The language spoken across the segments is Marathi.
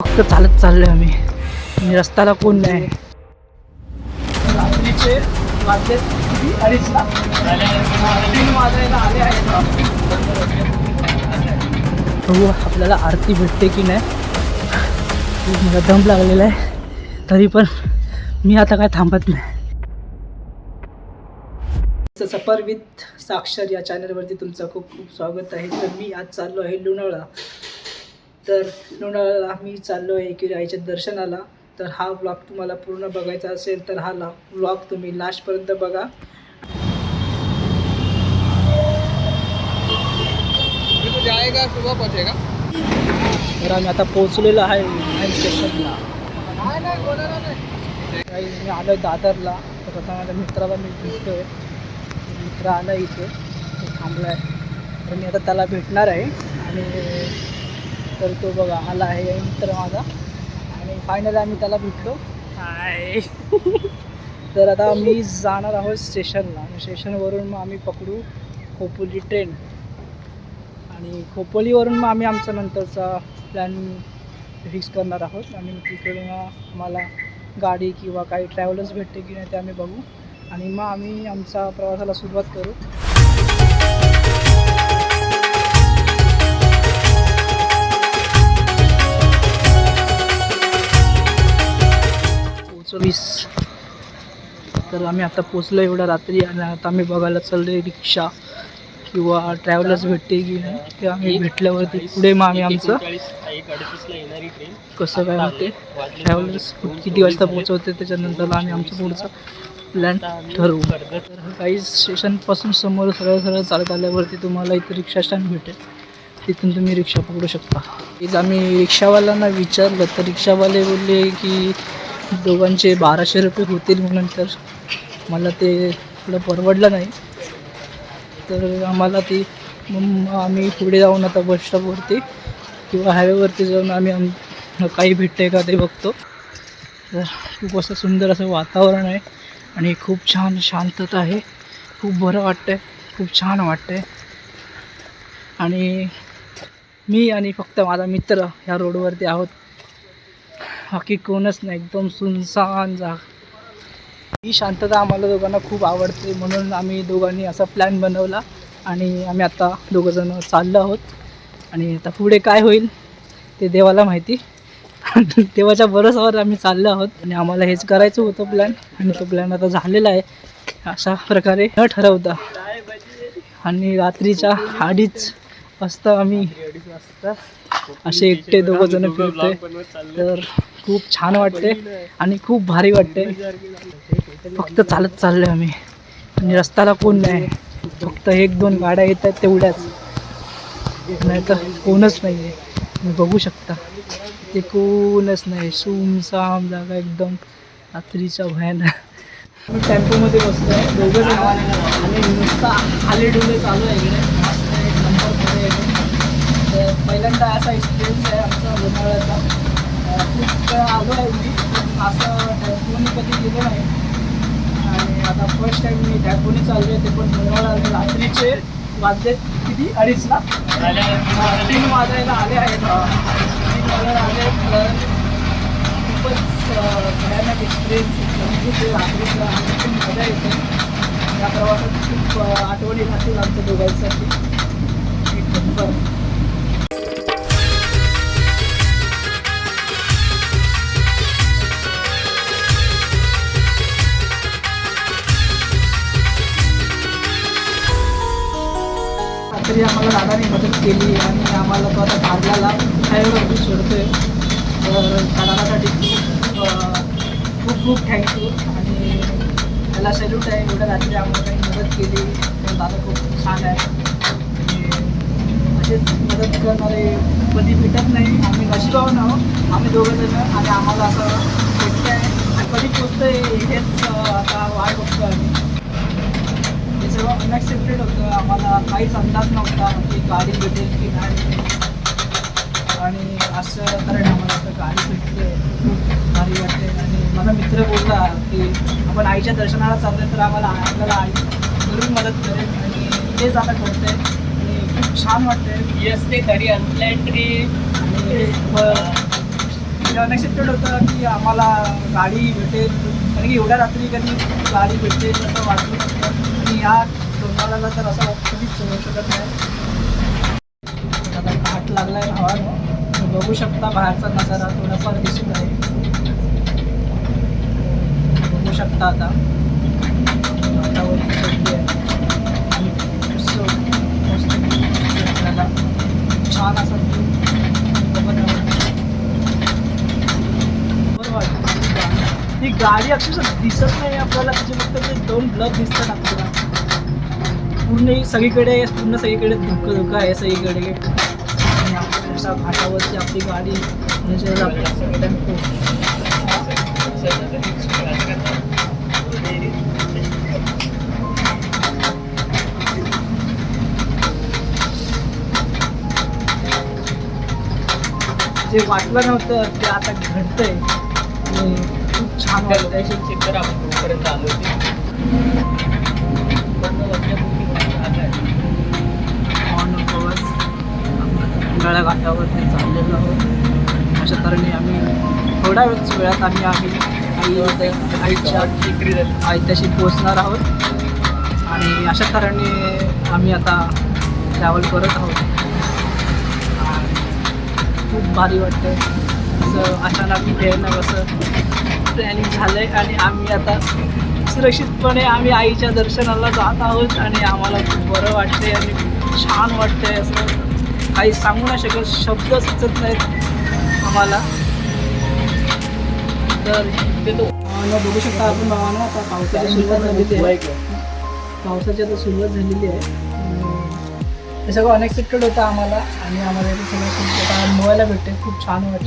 फक्त चालत चाललोय आम्ही आणि रस्त्याला कोण नाही. रात्रीचे वाजलेत 2:30ला 3 वाजायला आले आहेत. बघू आपल्याला आरती भेटते की नाही. मला दम लागलेला आहे तरी पण मी आता काय थांबत नाही. सफर विथ साक्षर या चॅनलवरती तुमचं खूप खूप स्वागत आहे. तर मी आज चाललो आहे लोणावळा. तर लोणावळ्याला मी चाललो आहे एकविरा आईच्या दर्शनाला. तर हा व्लॉग तुम्हाला पूर्ण बघायचा असेल तर हा व्लॉग तुम्ही लास्टपर्यंत बघा. तर आम्ही आता पोहोचलेलो आहे स्टेशनला. मी आलो आहे दादरला. तर आता माझ्या मित्राला मी भेटतोय. मित्र आला इथे थांबला आहे. तर मी आता त्याला भेटणार आहे आणि तर तो बघा आला आहे मित्र माझा आणि फायनली आम्ही त्याला भेटलो. हाय. तर आता मी जाणार आहोत स्टेशनला आणि स्टेशनवरून मग आम्ही पकडू खोपोली ट्रेन आणि खोपोलीवरून मग आम्ही आमचा नंतरचा प्लॅन फिक्स करणार आहोत. आणि तिकडून आम्हाला गाडी किंवा काही ट्रॅव्हलर्स भेटते की नाही ते आम्ही बघू आणि मग आम्ही आमचा प्रवासाला सुरुवात करू. तर आम्ही आता पोचलो एवढ्या रात्री आणि आता आम्ही बघायला चाललो आहे रिक्षा किंवा ट्रॅव्हलर्स भेटते की नाही ते आम्ही भेटल्यावरती पुढे मग आम्ही आमचं कसं काय होते ट्रॅव्हलर्स किती वाजता पोचवते त्याच्यानंतर आम्ही आमचं पुढचा प्लॅन ठरवू. तर काही स्टेशनपासून समोर सरळ सरळ चालत आल्यावरती तुम्हाला इथं रिक्षा स्टँड भेटेल. तिथून तुम्ही रिक्षा पकडू शकता. तेच आम्ही रिक्षावाल्यांना विचारलं तर रिक्षावाले बोलले की दोघांचे 1200 रुपये होतील म्हणून. तर मला ते थोडं परवडलं नाही. तर आम्हाला ती मग आम्ही पुढे जाऊन आता बस स्टॉपवरती किंवा हायवेवरती जाऊन आम्ही काही भेटते का ते बघतो. तर खूप असं सुंदर असं वातावरण आहे आणि खूप छान शांतता आहे. खूप बरं वाटतं आहे. खूप छान वाटतं आहे. आणि मी आणि फक्त माझा मित्र ह्या रोडवरती आहोत. बाकी कोणच नाही. एकदम सुनसान जागा. ही शांतता आम्हाला दोघांना खूप आवडते म्हणून आम्ही दोघांनी असा प्लॅन बनवला आणि आम्ही आता दोघंजणं चाललो आहोत. आणि आता पुढे काय होईल ते देवाला माहिती. देवाच्या भरोसावर आम्ही चाललो आहोत आणि आम्हाला हेच करायचं होतं प्लॅन आणि तो प्लॅन आता झालेला आहे अशा प्रकारे न ठरवता. आणि रात्रीच्या 2:30 वाजता आम्ही असे एकटे दोघंजणं फिरतोय. तर खूप छान वाटते आणि खूप भारी वाटते. फक्त चालत चाललोय आम्ही आणि रस्त्याला कोण नाही. फक्त 1-2 गाड्या येतात तेवढ्याच, नाही तर कोणच नाही आहे. तुम्ही बघू शकता ते कोणच नाही. सुमसाम जागा एकदम रात्रीच्या भयानक. मी टेम्पोमध्ये बसतो आहे दोघं जण आणि नुसता खाली डुले चालू आहे इकडे. मस्त एक नंबरमध्ये आहे. तर पहिल्यांदा असा एक्सपिरियन्स आहे आमचा लोणावळ्याचा. खूप आलो आहे मी असं टेम्पोने कधी गेलो नाही आणि आता फर्स्ट टाईम मी टेम्पोने चाललो आहे ते पण लोणावळ्याला. रात्रीचे वाजले किती 2:30ला 3 वाजायला आले आहेत. 3 वाजायला आले आहेत. खूपच भयानक एक्सपिरियन्स म्हणजे रात्रीचा आणि खूप मजा येते. या प्रवासात खूप आठवणी राहतील आमच्या दोघांसाठी. एक नंबर. तरी आम्हाला दादाने मदत केली आणि आम्हाला तो आता कारल्याला हायवेवरती सोडतोय. तर त्या दादासाठी खूप खूप थँक्यू आणि त्याला सॅल्यूट आहे. एवढ्या रात्री आम्हाला काही मदत केली तर दादा खूप छान आहे. आणि असेच मदत करणारे कधी भेटत नाही. आम्ही नशिबावर आहोत आम्ही दोघंजणं आणि आम्हाला असं भेटतं आहे आणि कधी पोचतं आहे हेच आता वाट बघतो आम्ही. हे सगळं अनएक्सेप्टेड होतं. आम्हाला काहीच अंदाज नव्हता की गाडी भेटेल की नाही आणि असं कारण आम्हाला आता गाडी भेटली आहे. खूप भारी वाटते. आणि माझा मित्र बोलला की आपण आईच्या दर्शनाला चाललो तर आपल्याला आई जरूर मदत करेल आणि तेच आता करतं आहे आणि खूप छान वाटतं आहे. यस ते तरी अनप्लॅन ट्रिप आणि म्हणजे अनएक्सपेक्टेड होतं की आम्हाला गाडी भेटेल, कारण की एवढ्या रात्री कधी गाडी भेटेल असं वाटलं नव्हतं. आणि या लोणावळ्याला तर असं कधीच होऊ शकत नाही. आता घाट लागला आहे भावानं, बघू शकता बाहेरचा नजारा थोडाफार दिसत आहे. बघू शकता आता घाटावरती चढली आहे आणि मस्त आपल्याला छान असा ही गाडी अक्षरशः दिसत नाही आपल्याला, त्याचे फक्त ते 2 ब्लॉक दिसतात आपल्याला. पूर्ण सगळीकडे धुकं आहे सगळीकडे. आणि आपल्या घाटावरची आपली गाडी म्हणजे टेम्पो. जे वाटलं नव्हतं ते आता घडतंय आणि खूप छान वाटतंय. चेक आपण पर्यंत आलो खंडाळा घाटावरती चाललेलो आहोत. अशा तऱ्हेने आम्ही थोड्या वेळात आयत्याशी पोचणार आहोत. आणि अशा तऱ्हेने आम्ही आता ट्रॅव्हल करत आहोत. खूप भारी वाटतं असं अचानक भेटणं, असं प्लॅनिंग झालं आहे. आणि आम्ही आता सुरक्षितपणे आम्ही आईच्या दर्शनाला जात आहोत. आणि आम्हाला खूप बरं वाटते आणि छान वाटतंय. असं काही सांगू नाही शकत, शब्द सुचत नाहीत आम्हाला. तर बघू शकता आपण भावानं आता पावसाची सुरुवात झालेली आहे. पावसाची आता सुरुवात झालेली आहे. हे सगळं अनएक्सपेक्टेड होतं आम्हाला. आणि आम्हाला हे सगळं अनुभवायला भेटते. खूप छान वाटतं.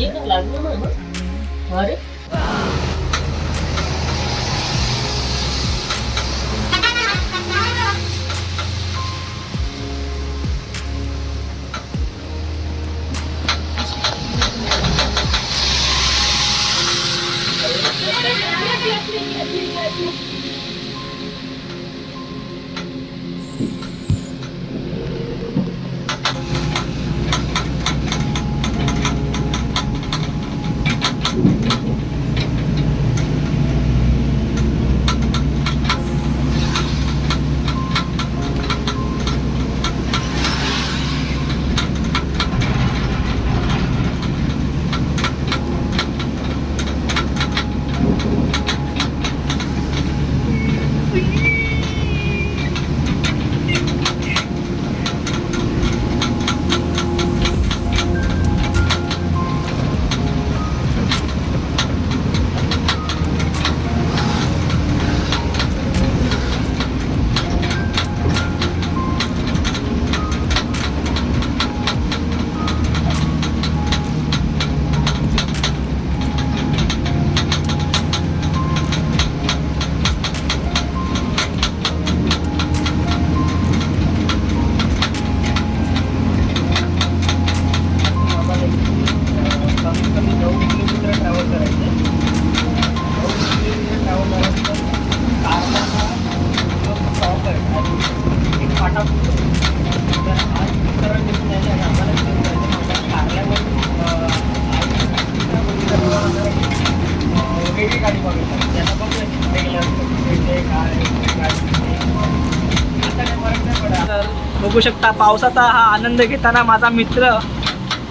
बघू शकता पावसाचा हा आनंद घेताना माझा मित्र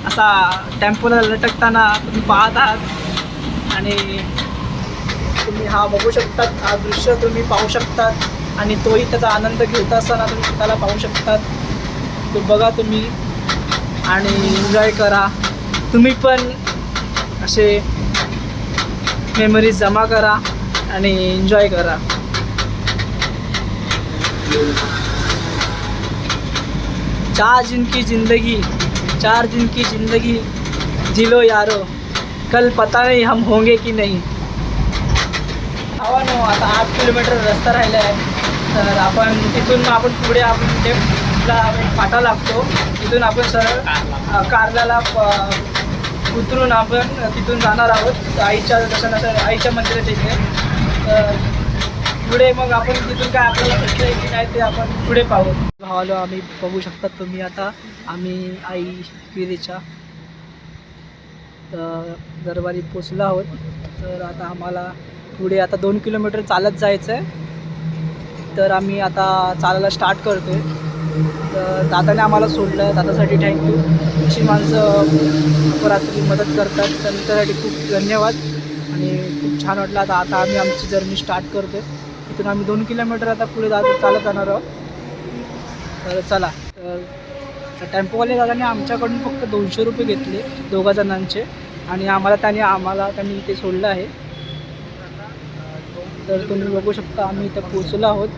असा टेम्पोला लटकताना तुम्ही पाहत आहात. आणि तुम्ही हा बघू शकतात, हा दृश्य तुम्ही पाहू शकतात. आणि तोही त्याचा आनंद घेत असताना तुम्ही त्याला पाहू शकतात. तो बघा तुम्ही आणि एन्जॉय करा. तुम्ही पण असे मेमरीज जमा करा आणि एन्जॉय करा. 4 दिन की ज़िंदगी जी लो यारो, कल पता नहीं हम होंगे की नहीं. आवानो आता 8 किलोमीटर रस्ता राहिला आहे. तर आपण तिथून पुढे फाटा लागतो. तिथून आपण सरळ कारल्याला उतरून आपण तिथून जाणार आहोत आईच्या दर्शनासाठी, आईच्या मंदिरात इथे. तर पुढे मग आपण तिथून काय आपल्याला भेटलं आहे की नाही ते आपण पुढे पाहू. भावालो आम्ही बघू शकतात तुम्ही आता आम्ही आई विहिरीच्या तर दरबारी पोचलो आहोत. तर आता आम्हाला पुढे आता 2 किलोमीटर चालत जायचं आहे. तर आम्ही आता चालायला स्टार्ट करतो आहे. तर दादाने आम्हाला सोडलं, दादासाठी थँक्यू. अशी माणसं रात्री मदत करतात, त्यांच्यासाठी खूप धन्यवाद. आणि खूप छान वाटलं. आता आम्ही आमची जर्नी स्टार्ट करतो आहे. इथून आम्ही 2 किलोमीटर आता पुढे चालत जाणार आहोत. तर चला. तर टेम्पोवाले दादाने आमच्याकडून फक्त 200 रुपये घेतले दोघा जणांचे, आणि त्यांनी इथे सोडलं आहे. तर तुम्ही बघू शकता आम्ही इथं पोचलो आहोत.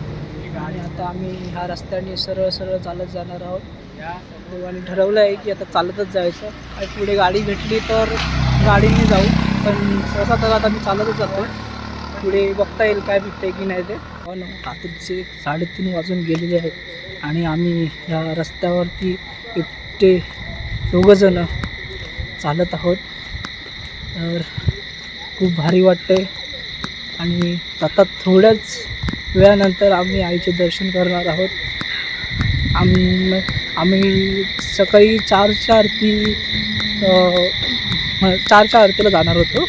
आणि आता आम्ही ह्या रस्त्याने सरळ सरळ चालत जाणार आहोत. दोघांनी ठरवलं आहे की आता चालतच जायचं. आणि पुढे गाडी भेटली तर गाडीने जाऊ, पण सहसा तर आता मी चालतच जातो. पुढे बघता येईल काय भेटते की नाही ते. रात्रीचे 3:30 वाजून गेलेले आहेत आणि आम्ही ह्या रस्त्यावरती एकटे दोघंजणं चालत आहोत. तर खूप भारी वाटते. आणि आता थोड्याच वेळानंतर आम्ही आईचे दर्शन करणार आहोत. आम्ही सकाळी 4च्या आरतीला जाणार होतो,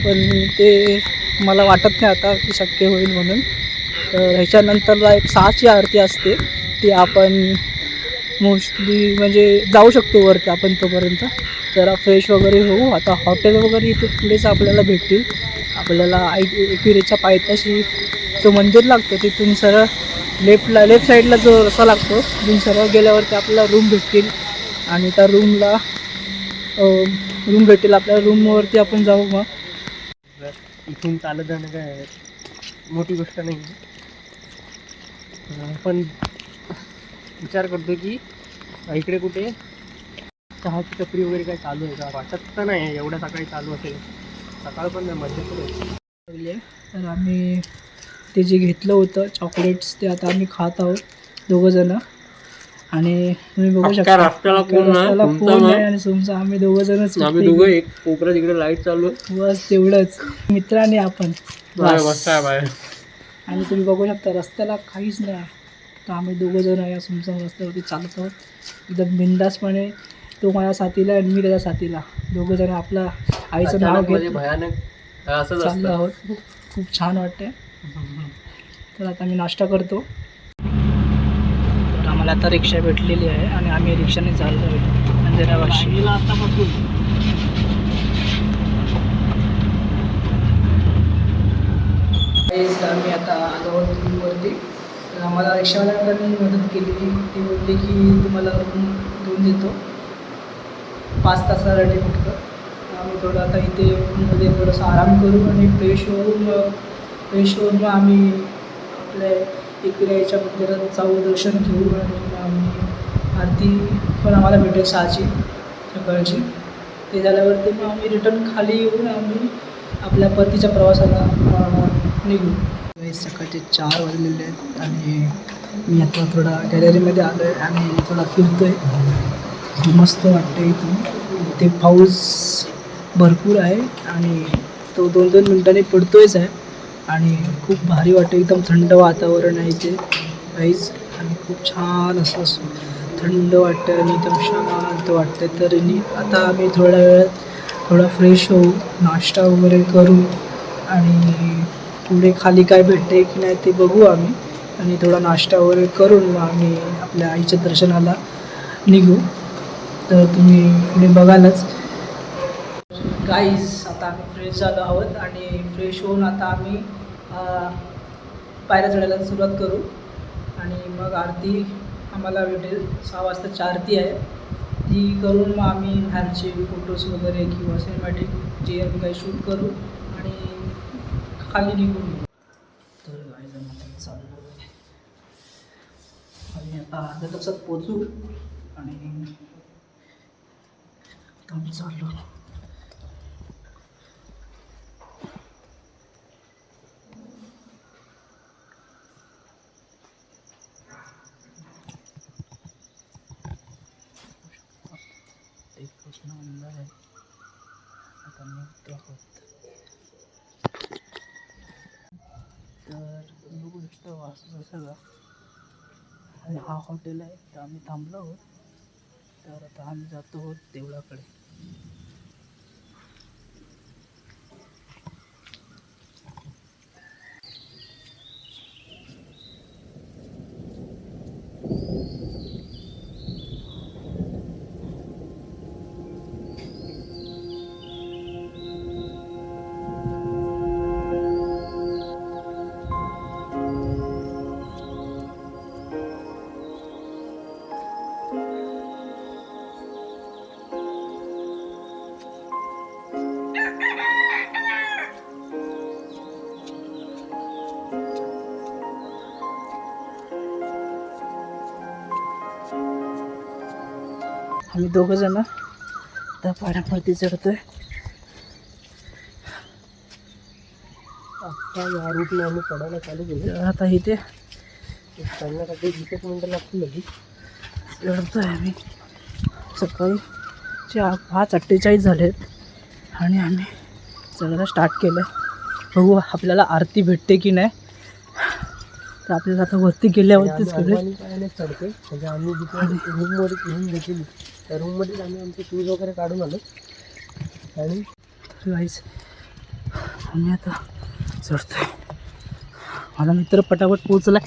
पण ते मला वाटत नाही आता की शक्य होईल म्हणून. तर ह्याच्यानंतरला एक 6ची आरती असते, ती आपण मोस्टली म्हणजे जाऊ शकतो वरती आपण तोपर्यंत. जरा फ्रेश वगैरे होऊ. आता हॉटेल वगैरे इथे पुढेच आपल्याला भेटतील. आपल्याला एकविरेच्या पायथ्याशी जो मंदिर लागतो तिथून सरळ लेफ्ट साईडला जो रस्ता लागतो तिथून सरळ गेल्यावरती आपल्याला रूम भेटतील. आणि त्या रूम भेटेल आपल्याला. रूमवरती आपण जाऊ. मग इथून चालत जाणं काय मोठी गोष्ट नाही. पण विचार करतो की इकडे कुठे चहाची टपरी वगैरे काय चालू आहे का. वाटत तर नाही एवढ्या सकाळी चालू असेल. सकाळ पण नाही, मध्य पण. तर आम्ही ते जे घेतलं होतं चॉकलेट्स ते आता आम्ही खात आहोत दोघंजणं. आणि तुम्ही बघू शकता रस्त्याला कोण नाही आणि तुमचं आम्ही दोघंजणच. आम्ही दोघं एक कोपऱ्यात तिकडे लाईट चालू आहे, बस तेवढंच. मित्राने आपण मस्त आहे बाहेर. आणि तुम्ही बघू शकता रस्त्याला काहीच नाही. तर आम्ही दोघंजण या सुमसाम रस्त्यावरती चालत आहोत एकदम बिंदासपणे. तो माझ्या साथीला आणि मी त्याच्या साथीला, दोघंजण आपला आईचं नाव घेत भयानक असंच चाललो आहोत. खूप छान वाटते. तर आता मी नाश्ता करतो. तर आम्हाला आता रिक्षा भेटलेली आहे आणि आम्ही रिक्षाने चाललो आहे अंधेरावाशी. आम्ही आता आलो आहोत रूमवरती. तर आम्हाला रिक्षावाल्यांनी मदत केली. ती बोलली की तुम्हाला रूम घेऊन देतो 5 तासासाठी फक्त. आम्ही थोडं आता इथे रूममध्ये थोडंसं आराम करू आणि फ्रेश होऊन मग आम्ही आपल्या एकविराईच्या मंदिरात जाऊ, दर्शन घेऊ. आणि मग आम्ही आरती पण आम्हाला भेटेल 6ची सकाळची. ते झाल्यावरती मग आम्ही रिटर्न खाली येऊन आम्ही आपल्या परतीच्या प्रवासाला निघू. सकाळचे 4 वाजलेले आहेत आणि मी आता थोडा गॅलरीमध्ये आलो आहे आणि थोडा फिरतो आहे. मस्त वाटतं इथून. इथे पाऊस भरपूर आहे आणि तो 2-2 मिनटांनी पडतोयच आहे. आणि खूप भारी वाटतं. एकदम थंड वातावरण आहे इथे काहीच. आणि खूप छान असं थंड वाटतं आणि एकदम शांत वाटतं. तर आता आम्ही थोड्या वेळात थोडा फ्रेश होऊ, नाश्ता वगैरे करू आणि पुढे खाली काय भेटते की नाही ते बघू आम्ही. आणि थोडा नाश्ता वगैरे करून मग आम्ही आपल्या आईच्या दर्शनाला निघू. तर तुम्ही पुढे बघालच. गाईज आता आम्ही फ्रेश झालो आहोत आणि फ्रेश होऊन आता आम्ही पायऱ्या चढायला सुरुवात करू. आणि मग आरती आम्हाला भेटेल 6 वाजताची आरती आहे. ती करून मग आम्ही बाहेरचे फोटोज वगैरे किंवा सिनेमॅटिक जे आम्ही काही शूट करू आणि खाली निघून येऊ. तर गाईज आता चाललो आणि आता अर्ध्या तासात पोचू. आणि आम्ही चाललो. एक प्रश्न अंदाज आहे. आता निघतो आहोत. तर बघू शकता वाजता सगळा. आणि हा हॉटेल आहे तर आम्ही थांबलो आहोत. तर आता आम्ही जातो आहोत देवळाकडे. आम्ही दोघं जण त्या पाण्यावरती चढतोय. आता या रूटने आम्ही चढायला चालू केलं. तर आता इथे चढण्यासाठी 20 मिनटं लागतील लगेच. चढतोय आम्ही. सकाळी 5:48 झालेत आणि आम्ही चढायला स्टार्ट केलं. बघू आपल्याला आरती भेटते की नाही. तर आपल्याला आता वरती गेल्यावरतीच कळेल. चढते म्हणजे आम्ही जिथे रूममध्ये रूम घेतली त्या रूममध्येच आम्ही आमचे शूज वगैरे काढून आलो. आणि तर गाईस आम्ही आता चढतोय. माझा मित्र पटापट पोचला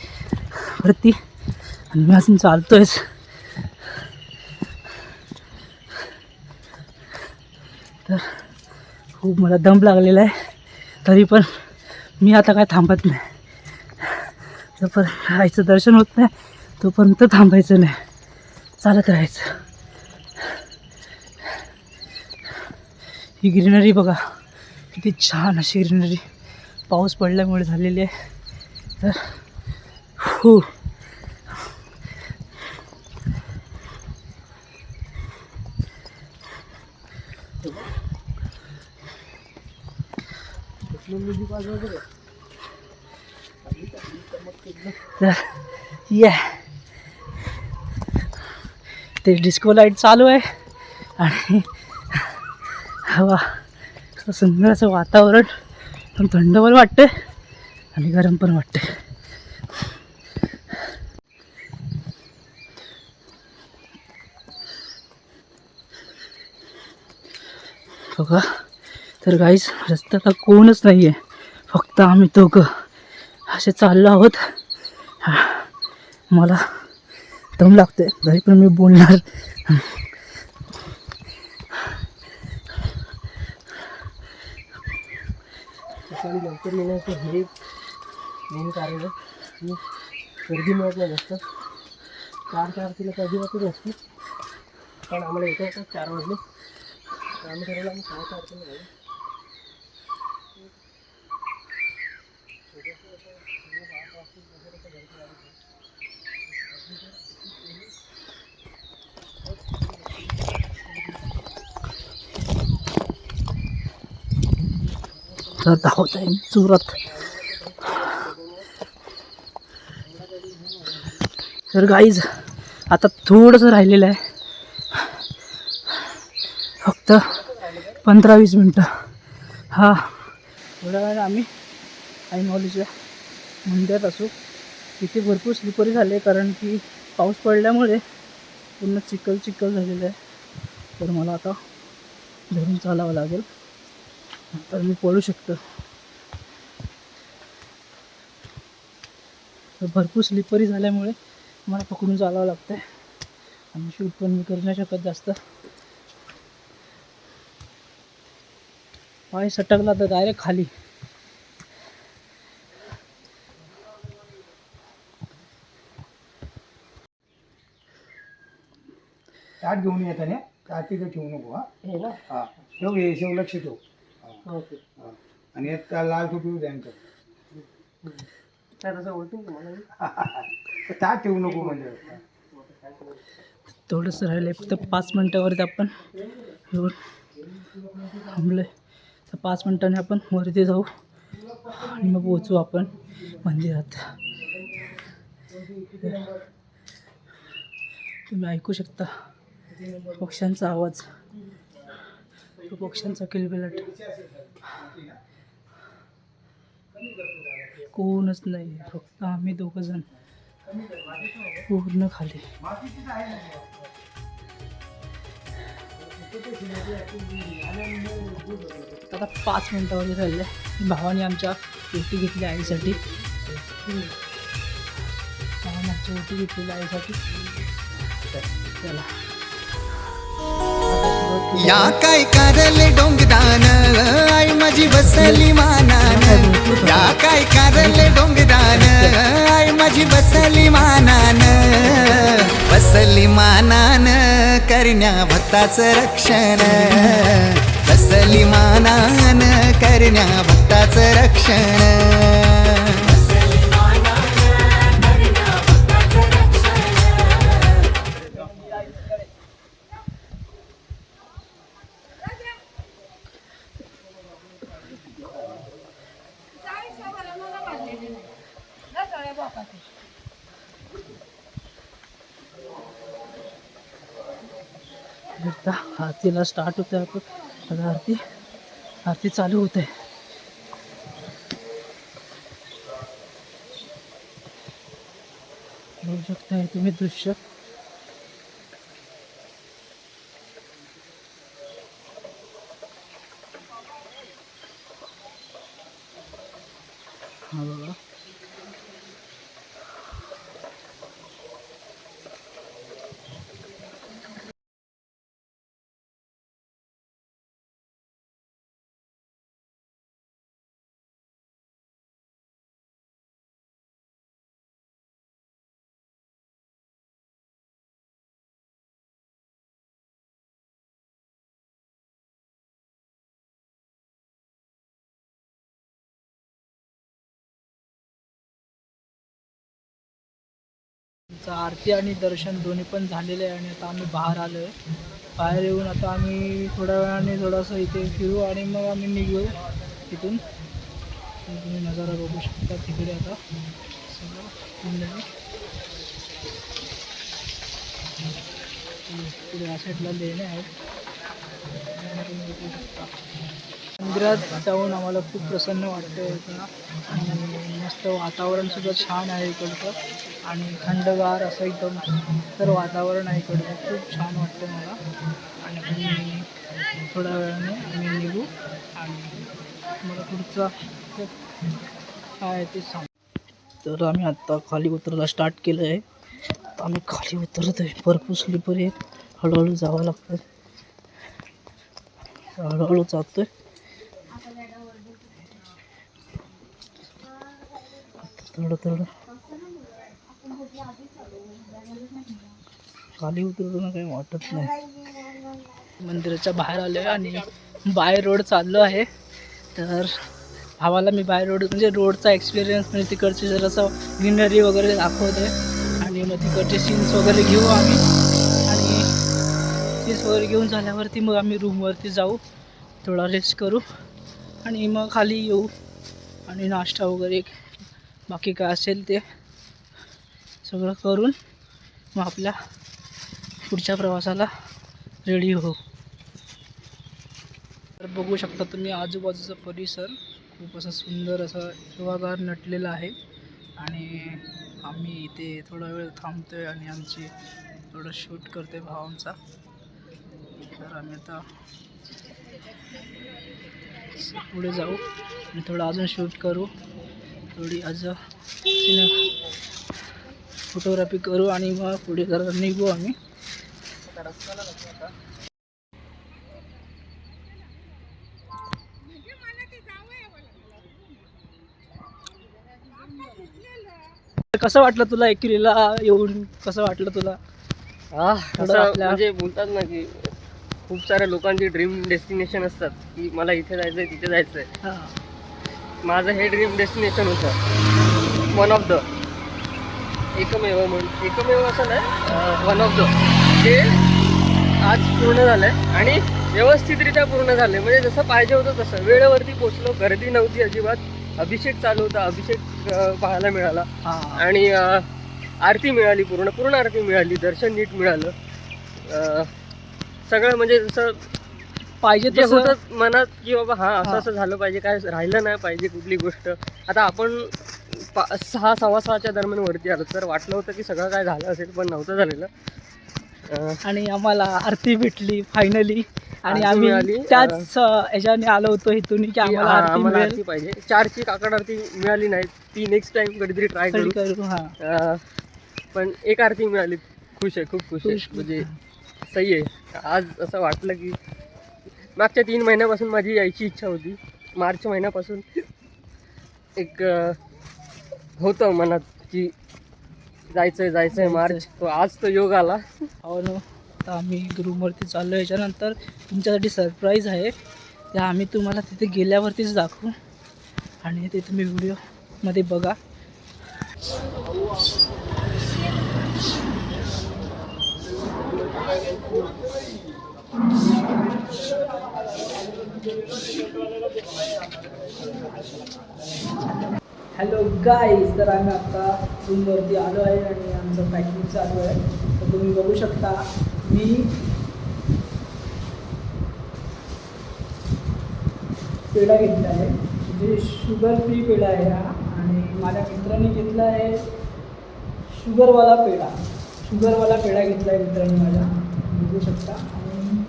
वरती आणि मी अजून चालतोयच. तर खूप मला दम लागलेला आहे. तरी पण मी आता काय थांबत नाही. जोपर्यंत आईचं दर्शन होत नाही तोपर्यंत थांबायचं नाही, चालत राहायचं. ही ग्रीनरी बघा किती छान अशी ग्रीनरी पाऊस पडल्यामुळे झालेली आहे. तर या ते डिस्को लाईट चालू आहे आणि हवा सुंदर असं वातावरण. पण थंड पण वाटते आणि गरम पण वाटते. बघा तर गाईस रस्त्याला कोणच नाही आहे, फक्त आम्ही दोघं असे चाललो आहोत. मला दम लागते तरी पण मी बोलणार. सकाळी लवकर येण्याचं हे मेन कारण आहे की गर्दी मिळत नाही जास्त. 4 तिला गर्दी वाटत असते पण आम्हाला येतो 4 वाजले. आम्ही ठरवलं आम्ही 6:30 जाऊ. तर धावत आहे जोरात. तर गाईज आता थोडंसं राहिलेलं आहे, फक्त 15-20 मिनटं. हा थोड्या वेळाने आम्ही आई माऊलीच्या मंदिरात असू. तिथे भरपूर स्लिपरी झाले कारण की पाऊस पडल्यामुळे पूर्ण चिखल झालेलं आहे. तर मला आता धरून चालावं लागेल, तर मी पळू शकतो. तर भरपूर स्लिपरी झाल्यामुळे मला पकडून चालावं लागतं आहे आणि शूट पण मी करू नाही शकत जास्त. पाय सटकला तर डायरेक्ट खाली. ताट घेऊन येताना ताट तिथं ठेवू नको. हे ना हा ठेव, हे शेव लक्ष ठेव. ओके. आणि त्या लाल टोपी द्यायचं. काय तसं ओळखून तुम्हाला ताट ठेवू नको म्हणजे. थोडंसं राहिलं आहे, फक्त 5 मिनटावरती आपण येऊन थांबलो आहे. तर 5 मिनटाने आपण वरती जाऊ आणि मग पोचू आपण मंदिरात. तुम्ही ऐकू शकता पक्ष्यांचा आवाज, तो पक्ष्यांचा किलबिलाट. कोणच नाही, फक्त आम्ही दोघं जण पूर्ण खाली. आता 5 मिनटावरती राहिले. भावाने आमच्या ओटी घेतली आईसाठी. भावाने आमची ओटी घेतलेली आईसाठी. चला या काय कारले डोंगदान आई माझी बसली मानान. या काय कारले डोंगदान आई माझी बसली मानान. बसली मानान करण्या भक्ताचं रक्षण. बसली मानान करण्या भक्ताचं रक्षण. एकदा आरतीला स्टार्ट होते आपण आता आरती चालू होते. बघू शकता तुम्ही दृश्य. हा बघा आरती आणि दर्शन दोन्ही पण झालेले आहे आणि आता आम्ही बाहेर आलो आहे. बाहेर येऊन आता आम्ही थोड्या वेळाने थोडंसं इथे फिरू आणि मग आम्ही निघू तिथून. तुम्ही नजारा बघू शकता तिकडे आता सगळं पुढे या साईडला लेणे आहेत. मंदिरात जाऊन आम्हाला खूप प्रसन्न वाटतं इथं आणि मस्त वातावरणसुद्धा छान आहे इकडचं आणि थंडगार असं एकदम तर वातावरण आहे इकडचं. खूप छान वाटतं मला आणि आम्ही थोड्या वेळाने आम्ही निघू आणि मला पुढचा काय आहे ते सांग. तर आम्ही आत्ता खाली उतरायला स्टार्ट केलं आहे. आम्ही खाली उतरत आहे. भरपूर स्लिपर आहे. हळूहळू जावं लागतं. हळूहळू जातोय. थोडं खाली उतरताना काही वाटत नाही. मंदिराच्या बाहेर आलो आहे आणि बाय रोड चाललो आहे. तर भावाला मी बाय रोड म्हणजे रोडचा एक्सपिरियन्स म्हणजे तिकडचे जरासं ग्रीनरी वगैरे दाखवते आणि मग तिकडचे सीन्स वगैरे घेऊ आम्ही आणि सीन्स वगैरे घेऊन झाल्यावरती मग आम्ही रूमवरती जाऊ, थोडा रेस्ट करू आणि मग खाली येऊ आणि नाश्ता वगैरे बाकी काय असेल ते सगळं करून मग आपल्या पुढच्या प्रवासाला रेडी हो. तर बघू शकता तुम्ही आजूबाजूचा परिसर खूप असं सुंदर असं हिरवागार नटलेला आहे आणि आम्ही इथे थोडा वेळ थांबतो आहे आणि आमची थोडं शूट करते भावांचा. तर आम्ही आता पुढे जाऊ आणि थोडं अजून शूट करू, थोडी अजून फोटोग्राफी करू आणि मग पुढे जरा निघू आम्ही. कसं वाटलं तुला एकिरीला येऊन? कसं वाटलं तुला? म्हणजे बोलतात ना की खूप साऱ्या लोकांची ड्रीम डेस्टिनेशन असतात की मला इथे जायचंय तिथे जायचंय. माझं हे ड्रीम डेस्टिनेशन होतं. वन ऑफ द एकमेव असं नाही, वन ऑफ द जे आज पूर्ण झालंय आणि व्यवस्थितरित्या पूर्ण झालंय. म्हणजे जसं पाहिजे होतं तसं वेळेवरती पोचलो. गर्दी नव्हती अजिबात. अभिषेक चालू होता. अभिषेक पाहायला मिळाला आणि आरती मिळाली. पूर्ण आरती मिळाली. दर्शन नीट मिळालं. सगळं म्हणजे जसं पाहिजे ते होतं मनात की बाबा हां असं झालं पाहिजे, काय राहिलं नाही पाहिजे कुठली गोष्ट. आता आपण 6:15 दरम्यान वरती आलो तर वाटलं होतं की सगळं काय झालं असेल पण नव्हतं झालेलं. आणि आम्हाला आरती भेटली फायनली आणि आम्ही त्याच ह्याच्याने आलो होतो इथून की आम्हाला आरती पाहिजे. 4ची काकड आरती मिळाली नाही, ती नेक्स्ट टाइम कधीतरी ट्राय करू. पण एक आरती मिळाली. खुश आहे, खूप खुश आहे. म्हणजे सही आहे. आज असं वाटलं की मागच्या 3 महिन्यापासून माझी यायची इच्छा होती. मार्च महिन्यापासून एक होतं मनात की जायचंय मार्च. तो आज तो योग आला. आता आम्ही रूमवरती चाललो. याच्यानंतर तुमच्यासाठी सरप्राईज आहे, ते आम्ही तुम्हाला तिथे गेल्यावरतीच दाखवू आणि ते तुम्ही व्हिडिओमध्ये बघा. हॅलो गाईज, तर आम्ही आता रूमवरती आलो आहे आणि आमचं पॅकिंग चालू आहे. तर तुम्ही बघू शकता मी पेढा घेतला आहे, म्हणजे शुगर फ्री पेढा आहे हा. आणि माझ्या मित्राने घेतला आहे शुगरवाला पेढा घेतला आहे मित्राने माझ्या, बघू शकता. आणि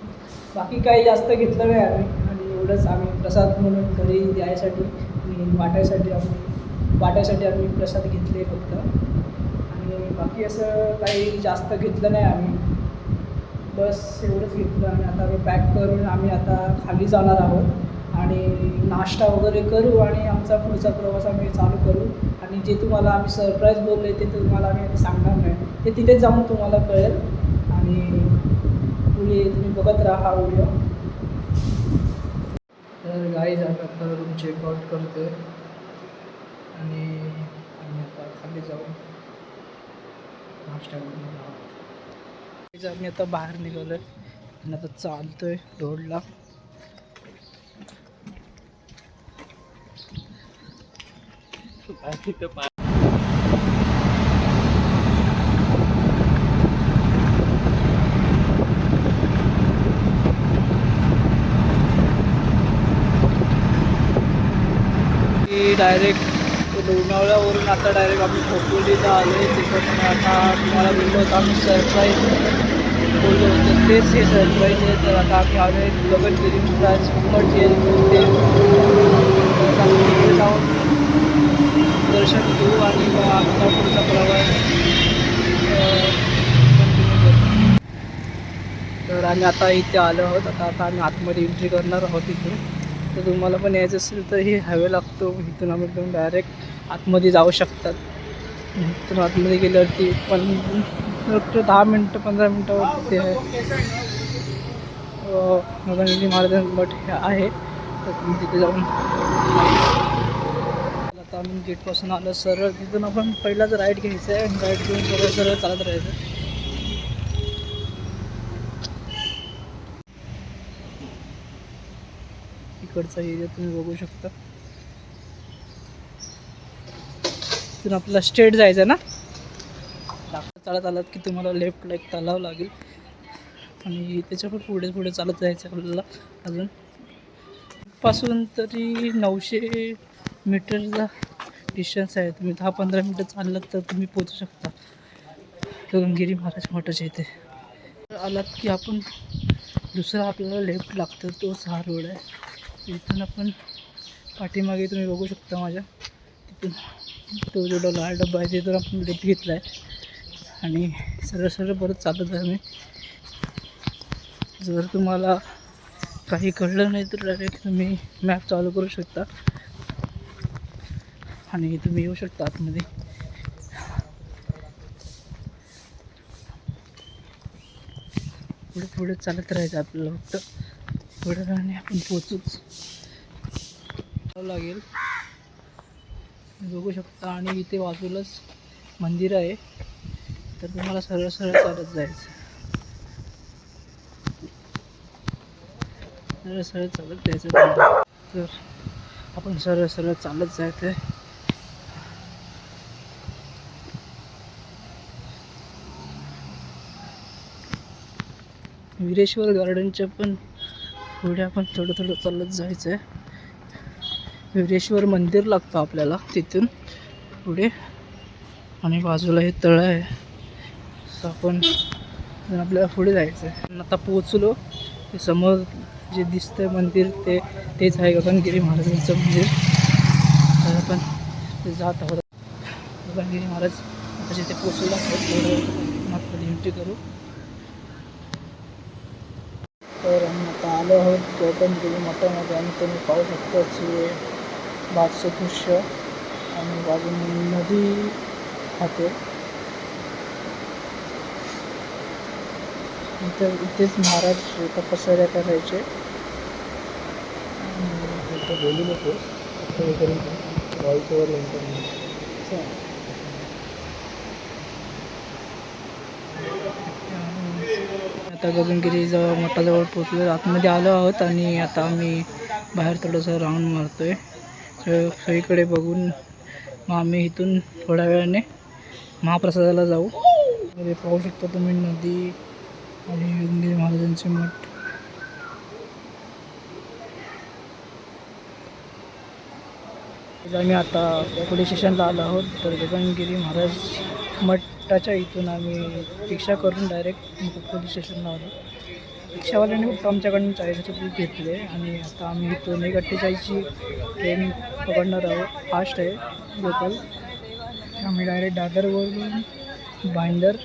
बाकी काही जास्त घेतलं नाही आम्ही, आणि एवढंच आम्ही प्रसाद म्हणून घरी द्यायसाठी आणि वाटायसाठी आम्ही प्रसाद घेतले फक्त. आणि बाकी असं काही जास्त घेतलं नाही आम्ही, बस एवढंच घेतलं. आणि आता आम्ही पॅक करून आम्ही आता खाली जाणार आहोत आणि नाश्ता वगैरे करू आणि आमचा पुढचा प्रवास आम्ही चालू करू. आणि जे तुम्हाला आम्ही सरप्राईज बोलले ते तुम्हाला आम्ही आता सांगणार नाही, ते तिथे जाऊन तुम्हाला कळेल. आणि पुढे तुम्ही बघत राहा हा व्हिडिओ. तर गाईज आम्ही आता रूम चेकआउट करतो आहे आणि आम्ही आता खाली जाऊन नाश्ता करणार आहोत. आम्ही आता बाहेर निघालो आहे आणि आता चालतो आहे रोडला. डायरेक्ट लोणावळ्यावरून आता डायरेक्ट आम्ही खोपोलीला आलो आहे. तिकडून आता तुम्हाला बोललो होतो आम्ही सरप्राईज बोललो होतो, तेच हे सरप्राईज आहे. तर आता आम्ही आलो आहे गगनगिरी महाराज तिथे जाऊन दर्शन घेऊ आणि मग आमचा पुढचा प्रवास कंटिन्यू करू. तर आम्ही आता इथे आलो आहोत. आता आम्ही आतमध्ये एंट्री करणार आहोत इथून. तर तुम्हाला पण यायचं असेल तर हे हायवे लागतो, इथून आम्ही एकदम डायरेक्ट आतमध्ये जाऊ शकतात. इथून आतमध्ये गेल्यावरती पण फक्त 10 मिनटं 15 मिनटावर ते आहे गगनगिरी महाराज मठ हे आहे. तर तुम्ही तिथे जाऊन आता आम्ही गेटपासून आलं सरळ, तिथून आपण पहिलाच राईट घ्यायचं आहे आणि राईट घेऊन सरळ चालत राहायचं. इकडचा एरिया तुम्ही बघू शकता. तिथून आपल्याला स्ट्रेट जायचं ना, चालत आलात की तुम्हाला लेफ्टला एक तलाव लागेल आणि त्याच्या पण पुढे चालत जायचं आपल्याला. अजून पासून तरी 900 मीटरचा डिस्टन्स आहे. तुम्ही 10-15 मिनटं चाललात तर तुम्ही पोचू शकता गगनगिरी महाराज मठाच्या इथे. आलात की आपण दुसरा आपल्याला लेफ्ट लागतं, तोच हा रोड आहे. इथून आपण पाठीमागे तुम्ही बघू शकता माझ्या, तिथून तो जो लाल डब्बा आहे तिथून आपण लेफ्ट घेतला आहे आणि सरळ परत चालत आहे. मी जर तुम्हाला काही कळलं नाही तर डायरेक्ट तुम्ही मॅप चालू करू शकता आणि तुम्ही येऊ शकता आतमध्ये. पुढे चालत राहायचं आपल्याला, फक्त पुढे राहणे आपण पोचूच लागेल. बघू शकता आणि इथे बाजूलाच मंदिर आहे, तर तुम्हाला सरळ चालत जायचं. सरळ चालत जायचं. तर आपण सरळ चालत जायचं आहे. वीरेश्वर गार्डनच्या पण पुढे आपण थोडं चालत जायचं आहे. वीरेश्वर मंदिर लागतं आपल्याला तिथून पुढे आणि बाजूला हे तळं आहे. असं आपण आपल्याला पुढे जायचं आहे. आता पोचलो, ते समोर जे दिसतंय मंदिर तेच आहे गगनगिरी महाराजांचं मंदिर. तर आपण ते जात आहोत. गगनगिरी महाराज आता जिथे पोचलो आहोत आतमध्ये एंट्री करू. तर आम्ही आता आलो आहोत गगनगिरी मठामध्ये आणि तुम्ही पाहू शकता की बाजूचं दृश्य आणि बाजूने नदी वाहते. इथेच महाराज तपश्चर्या करायचे. बोलू नको व्हॉइसवर आता गगनगिरी मठाजवळ पोचलो, आतमध्ये आलो आहोत आणि आता आम्ही बाहेर थोडंसं राऊंड मारतोय. सगळीकडे बघून मग आम्ही इथून थोड्या वेळाने महाप्रसादाला जाऊ. हे पाहू शकता तुम्ही नदी आणि योगगिरी महाराजांचे मठ. आम्ही आता पोलीस स्टेशनला आलो आहोत. तर गगनगिरी महाराज मठाच्या इथून आम्ही रिक्षा करून डायरेक्ट पोलीस स्टेशनला आलो. रिक्षावाल्याने फक्त आमच्याकडून 40 रुपये घेतले आणि आता आम्ही इथून 1:48ची ट्रेन पकडणार आहोत. फास्ट आहे लोकल. आम्ही डायरेक्ट दादरवरून भाईंदर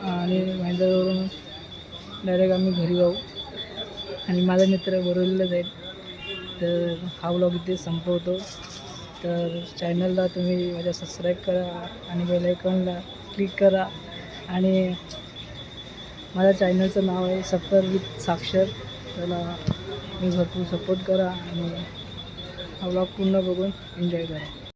आणि भाईंदरवरून डायरेक्ट आम्ही घरी जाऊ आणि माझा मित्र बोरवलीला जाईल. तर हा व्लॉग इथे संपवतो. तर चॅनलला तुम्ही माझ्या सबस्क्राईब करा आणि बेल आयकॉनला क्लिक करा आणि माझ्या चॅनलचं नाव आहे सफर विथ साक्षर. त्याला मी भरपूर सपोर्ट करा आणि हा व्लॉग पूर्ण बघून एन्जॉय करा.